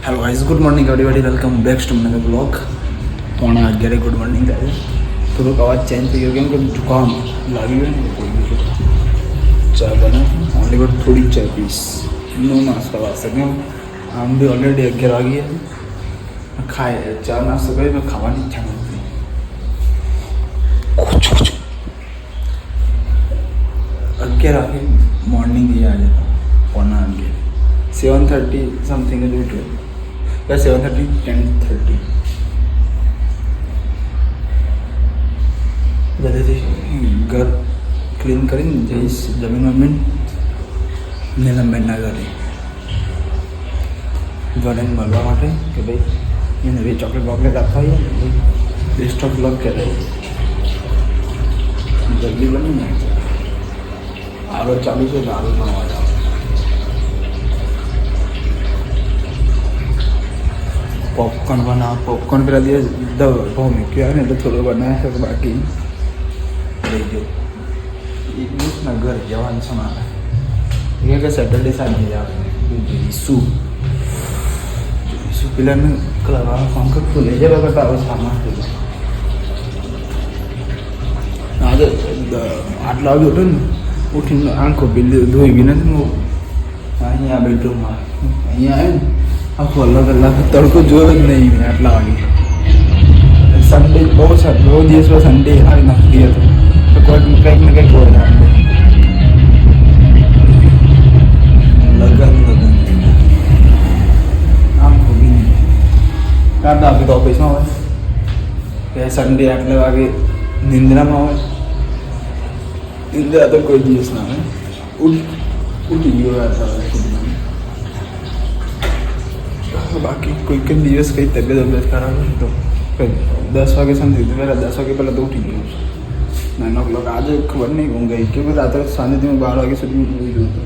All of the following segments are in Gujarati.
Hello guys, good morning everybody, welcome back to my blog. 11:30 good morning guys. थोड़ा आवाज़ चेंज થઈ ગયો કેમ કે जुकाम લાગી ગયો ને કોઈ ચાય બના ઓનલી બટ થોડી ચાય પીસ નો નાસ્તા વાસ્તા કેમ આમ બી ઓલરેડી 11 વાગી ગયા ખાય ચા નાસ્તો કરી મેં ખાવાની ઈચ્છા નથી कुछ 11 વાગે મોર્નિંગ ही आ जाता 7:30 समथिंग उठे या 7:30 10:30 બધાથી ઘર ક્લીન કરીને જઈશ જમીન મમ્મી નીલમબેનના ઘરે વડન મળવા માટે કે ભાઈ એને ભાઈ ચોકલેટ બોકલેટ આપવા આવીએ ને ભાઈ બેસ્ટ ઓફ લક કહેવાય જલ્દી બની ને આગળ ચાલુ છે તો આગળ ભણવા જાવ पॉपकॉर्न बना पॉपकॉर्न पे दिया भाव में क्या है तो थोड़ा बनाया है बाकी ना घर जवान सुना ये क्या सैटरडे संडे जा ईसु ईसु पिला में क्लब फॉर्म का खुले जगह का तारो सामान आज 8 वागे उठो ने उठीने आंखो धोई भी नहीं अँ बेडरूम में अँ आए आखो अलग अलग तड़को जो नहीं मैं आटला वागे संडे बहुत दिवस में संडे आ दिया तो कोई कहीं ना कहीं हो रहा है लगन आम को भी नहीं क्या अभी तो ऑफिस में हो संडे आटले वागे निंद्रा में हो निंद्रा तो कोई दिवस ना है उठी गयो बाकी कोई कई दिवस कई तबियत खराब है तो 10 वागे समझी तो मेरा 10 वागे पहले तो उठी गयो 9 o'clock आज खबर नहीं घूम गई क्योंकि रात शांति में 12 वागे सुधी हुई तो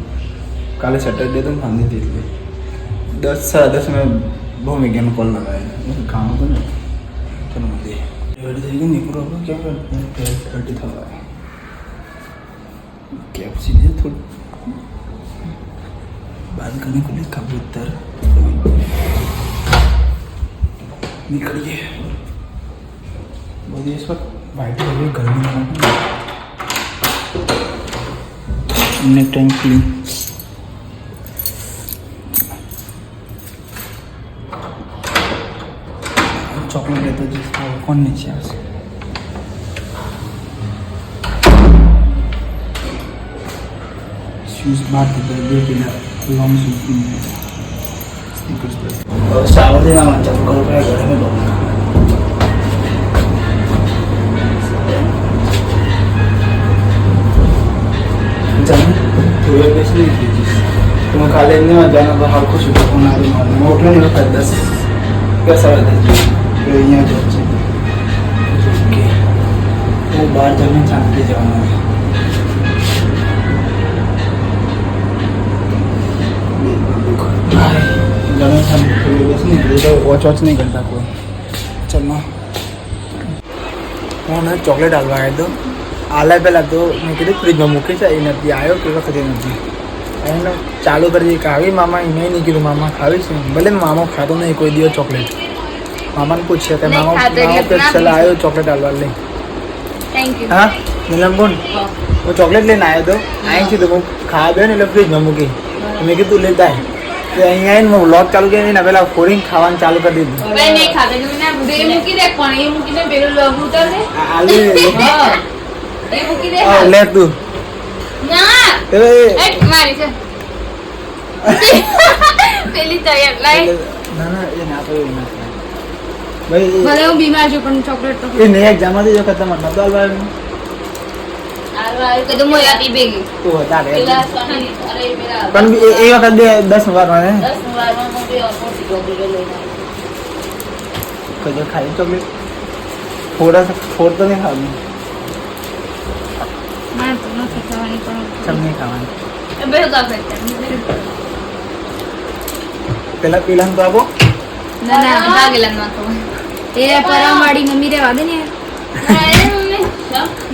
काले सैटरडे तो शांति थी 10 साढ़े 10 में बहुत में गेम कॉल लगाया काम तो नहीं चलो मुझे देखिए निकलो क्या करते था कैब सीधे थोड़ी बालकनी खुली कबूतर निकलिए बोलिए इस वक्त वाइट वाली गर्मी नेक टाइम क्लीन चॉकलेट लेते जिसका कौन नीचे आ शूज बात दे बिना लॉन्ग शूज शावर से ना चक्कर पे घर में लोग जाने थोड़े पैसे नहीं दीजिए तो मैं खा लेने में जाना तो हर कुछ होना है मोटर नहीं होता 10 कैसा रहता है तो यहाँ जाते वो बाहर जाने चाहते जाना है वॉच नहीं करता कोई चलना હું ને ચોકલેટ હાલવા આવ્યો હતો આલે પહેલાં તો મેં કીધું ફ્રીજમાં મૂકી છે એ નથી આવ્યો કે વખતે નથી એને ચાલુ કરી ખાવી મામા એને નહીં કીધું મામા ખાવીશ ને ભલે મામો ખાતો નહીં કોઈ દિવસ ચોકલેટ મામાને પૂછશે કે મામા પેલા આવ્યો ચોકલેટ હાલવા લઈ હા નીલમ બોલ હું ચોકલેટ લઈને આવ્યો હતો અહીં તો હું ખાવા દે ને એટલે ફ્રીજમાં મૂકી મેં કીધું લેતા અહીંયા આવીને હું વ્લોગ ચાલુ કરી ને પેલા ફોડીને ખાવાનું ચાલુ કરી દીધું નહીં ખાતા બે મૂકી દે પણ એ મૂકીને પેલું લોગ ઉતારને એ મૂકી દે લે તું ના એ મારી છે પેલી તૈયાર લાઈ ના ના એ ના તો એ ના ભાઈ ભલે હું બીમાર છું પણ ચોકલેટ તો એ નહીં એક્ઝામ હતી જો ખતમ નતો આલવાનું તો મો યાદી બેગી તો તારે પેલા સોની અરે મેરા પણ એ વખત 10 વાર માં 10 વારમાં હું બે ઓપોટી ચોકલેટ લઈને કજો ખાઈ ચોકલેટ થોડા થોડ તો નહીં ખાવું માર તો નથી ખાવાની પણ ચમ નહીં ખાવાનું એ બે કા ફેક્ટર પેલા પીલાન તો આપો ના ના ભાગેલા માં તો એ પરમાડી મમ્મી રે વાદે ને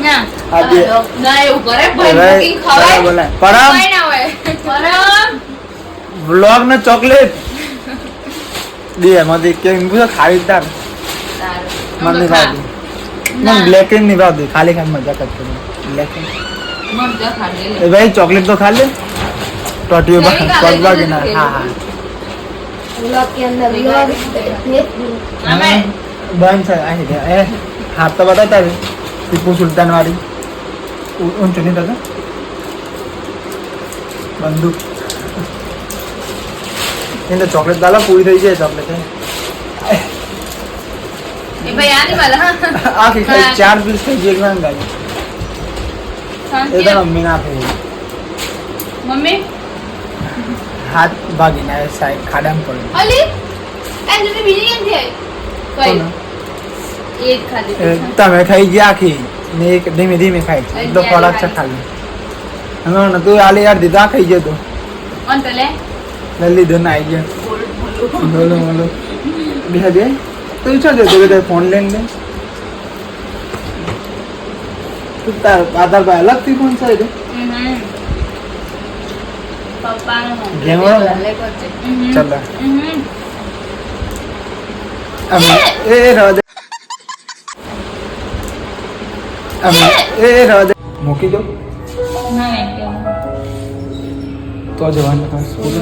ના આજે ના એવું કરે ભાઈ ખવાય બોલે પરમ ના હોય પરમ વ્લોગ ને ચોકલેટ બે એમાંથી કેમ પૂછો ખાવી તાર સારું મને નહીં ભાવતી મને બ્લેક એન્ડ નહીં ભાવતી ખાલી ખાલી મજા કરતો બ્લેક એન્ડ મરચા ખાડે એ ભાઈ ચોકલેટ તો ખા લે ટોટીઓ नहीं खा ले, બાકી ના नहीं હા હા ब्लॉक के अंदर हमें બંધ છે અહીં છે એ હાથ તો બતાવતા હવે ટીપુ સુલતાન વાળી ઊંચો નહીં થતો બંદૂક એ તો ચોકલેટ દાલા પૂરી થઈ જાય ચોકલેટ ये भाई आने वाला हाँ આ કે ચાર પીસ થઈ ગઈ એકલા ગાડી એ તો મમ્મી ના થઈ मम्मी હાથ ભાગી ના સાઈડ ખાડામાં પડ્યો अली ऐसे में बीजी कैसे है कोई एक खा એ लेते તમે ખાઈ ગયા આખી ને એક ધીમે ધીમે ખાઈ છે તો ખોરાક છે ખાલી હવે તું આલી યાર દીધા ખાઈ ગયો તો कौन पहले લઈ લીધો ને આવી ગયો બોલો બોલો બે તું છો જો તે ફોન લઈને દે તું તાર આધાર ભાઈ અલગથી ફોન છે રે पापा गेम वाला? चल એ રાજ એ રાજ મૂકી દો ना मैं क्यों તો જવાનું હા સ્કૂલ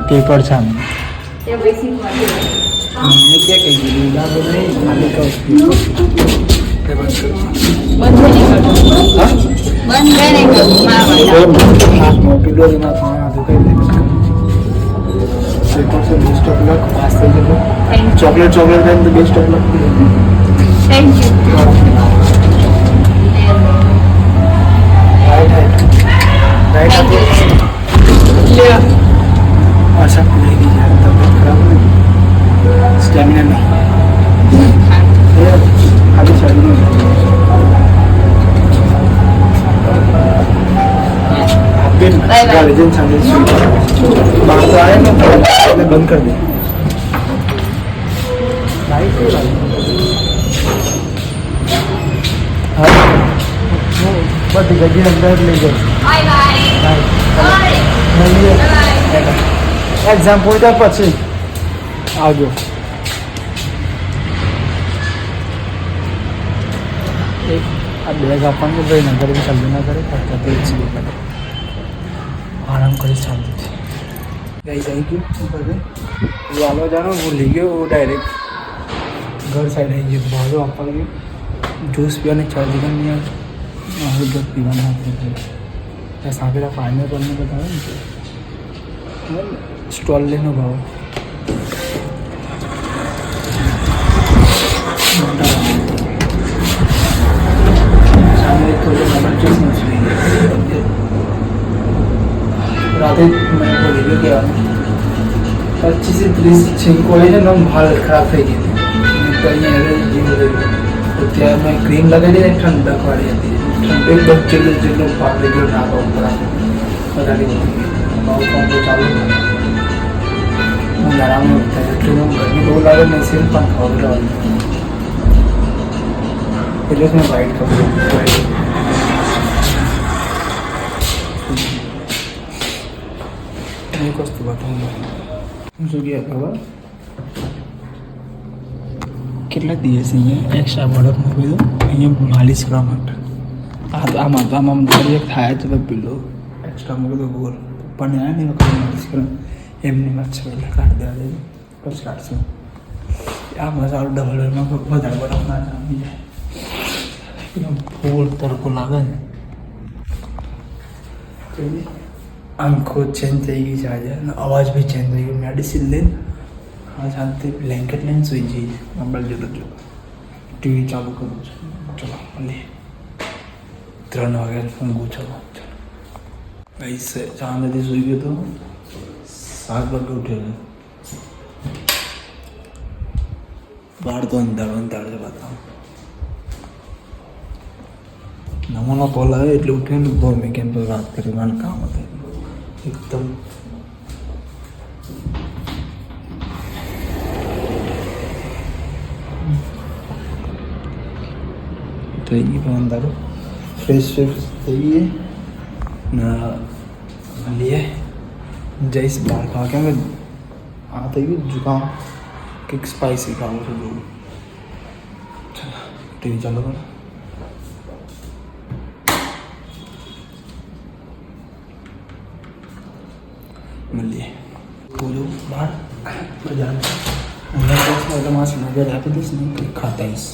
પેપર છે આમ ये वैसी वाली મેં કે કહી દીધું લાગો નહીં ખાલી કહું પેપર बंद नहीं कर હા बंद नहीं कर मां હાથ મોટી દો એમાં ખાવા તો કઈ દે પેપર છે બેસ્ટ ઓફ લક પાસ થઈ જતો ચોકલેટ ચોકલેટ ખાઈને તો best of luck thank you right thank you अच्छा नहीं दीजिए तबियत खराब है स्टेमिना नहीं ये अभी चल रही है Bye bye. गार्जियन सर्विस बाहर तो आए ना पहले बंद कर दे राइट हाँ बस गड्डी अंदर ले जाओ बाय बाय बाय એક્ઝામ પૂરી થાય પછી આવજો એક આ બેગ આપણને ભાઈ નગર ચાલુ ના કરે કરતા તો જ કરે આરામ કરી શાંતિથી ગઈ આવી ગયું બધે વાલો જાણો ભૂલી ગયો वो डायरेक्ट घर साइड આવી ગયો ભાડો આપવા ગયો જ્યુસ પીવાની 4 દિવસ નહીં આવે દૂધ પીવાના ત્યાં સાંભળેલા ફાઇનલ કરીને બતાવે ને સ્ટોલ લેનો ભાવ સામે થોડો જબરજસ્ત નથી રાતે મેં બોલી ગયો કહેવાનું 25 से 30 छिंको है ना भाल खराब થઈ ગઈ હતી તો અહીંયા જીવ રહ્યું તો ત્યાં મેં ક્રીમ લગાવી દે ઠંડક વાળી હતી ઠંડક બચ્ચેલો જેટલો પાપડી ગયો નાખો ઉપર વધારે ભાવ કોમ્બો ચાલુ હું આરામ થાય એટલું ગરમી બહુ લાગે ને સિર્ફ પણ ખવડાવવાનું એટલે જ મેં વાઇટ ખબર એક વસ્તુ બતાવું હું શું કહે ખબર કેટલા દિવસ અહીંયા એક્સ્ટ્રા બરફ મૂકી દો અહીંયા માલિશ કરવા માટે આમાં એક થાય છે પેલો એક્સ્ટ્રા મૂકી દો બોલ પણ આ નહીં વખત માલિશ કરવા એમની વાત છે એટલે કાઢી દેવા દે પછી કાઢશું આ મસાલો ડબલમાં વધારે બરફ ના જામી જાય ફૂલ તડકો લાગે ને આંખો ચેન્જ થઈ ગઈ છે આજે અને અવાજ બી ચેન્જ થઈ ગયો મેડિસિન લઈને હા શાંતિ બ્લેન્કેટ લઈને સુઈ જઈએ મોબાઈલ જોતો જો ટીવી ચાલુ કરું છું ચલો મળીએ 3 વાગે ઊંઘું ચલો ચલો ભાઈ શાંતિથી સુઈ ગયો તો 7 વાગે ઉઠ્યો બહાર તો અંધારો છે બતાવો નમોનો કોલ આવે એટલે ઉઠ્યો ને બહુ મેં કેમ વાત કરી મને કામ હતું એકદમ થઈ ગયું અંધારો ફ્રેશ થઈ ગઈ ને મળીએ જઈશ બહાર ખાવા કેમ કે આ થઈ ગયું જુકામ કંઈક સ્પાઇસી ખાવું છે જોવું ટીવી ચાલો કરો મળીએ બોલું બહાર બજાર અંદર માસ નજર આપી દઈશ ને કંઈક ખાતા આવીશ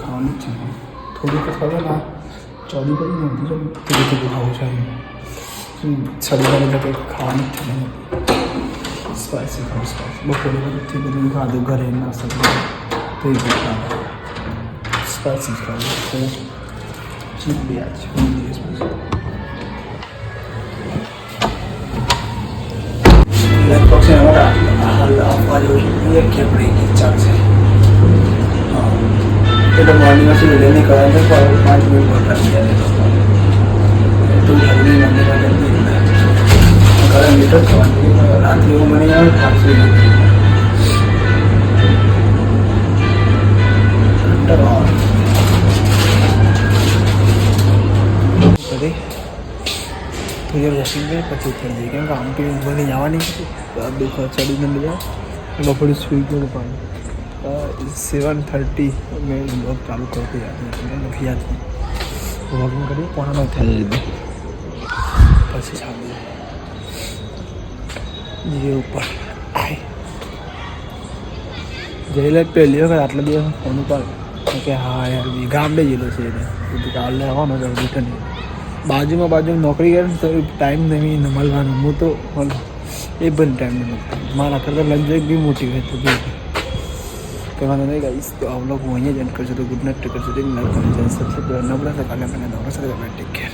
ખાવાનું જ છે થોડીક ખબર ના ચોરી કરી નથી થોડું થોડું ખાવું છે સડી વાળી તો કંઈક ખાવાનું જ છે સ્પાઇસી ખાવું સ્પાઇસી બપોરે બધું બધું ખાધું ઘરે નાસ્તો કર્યો તો એ બધું ખાવું સ્પાઇસી ખાવું તો ચીપ બી આ છે દિવસ પછી લગભગ છે અમારા હાલ આપવા જેવું એક કેપડી ગીત ચાલશે હા એટલે મોર્નિંગમાં સુધી લઈને કરાવે તો 5 મિનિટ બહાર જાય એટલું જલ્દી મંદિરમાં જલ્દી ઘરે મીટર થવાનું રાત્રે એવું મને આવે ખાસું નથી કરી થોડી વાર રસી ગઈ પછી થઈ જાય કેમ કે આમ પી બની જવાની દુઃખ ચડીને બધા બપોરે સુઈ ગયું પાણી 7:30 મેં બ્લોગ ચાલુ કરતી નથી યાદ બ્લોગમાં કરી પોણા 9 થઈ લીધું પછી ચાલુ જે ઉપર જઈને પહેલી વખત આટલા દિવસ ફોન ઉપર કે હા યાર બી ગામડે ગયેલો છે એને કીધું કાલ આવવાનો છે રિટર્ન બાજુમાં નોકરી કરે ને તો ટાઈમ નહીં મળવાનું હું તો એ પણ ટાઈમ નહીં મળતો મારા કરતાં લંચ બી મોટી હોય તો બી કહેવાનું નહીં ગાઈશ તો આ લોકો હું અહીંયા જ એન્ડ કરશું તો ગુડ નાઇટ કરશું તો સબસ્ક્રાઈબ નબળા તો કાલે મને ટેક કેર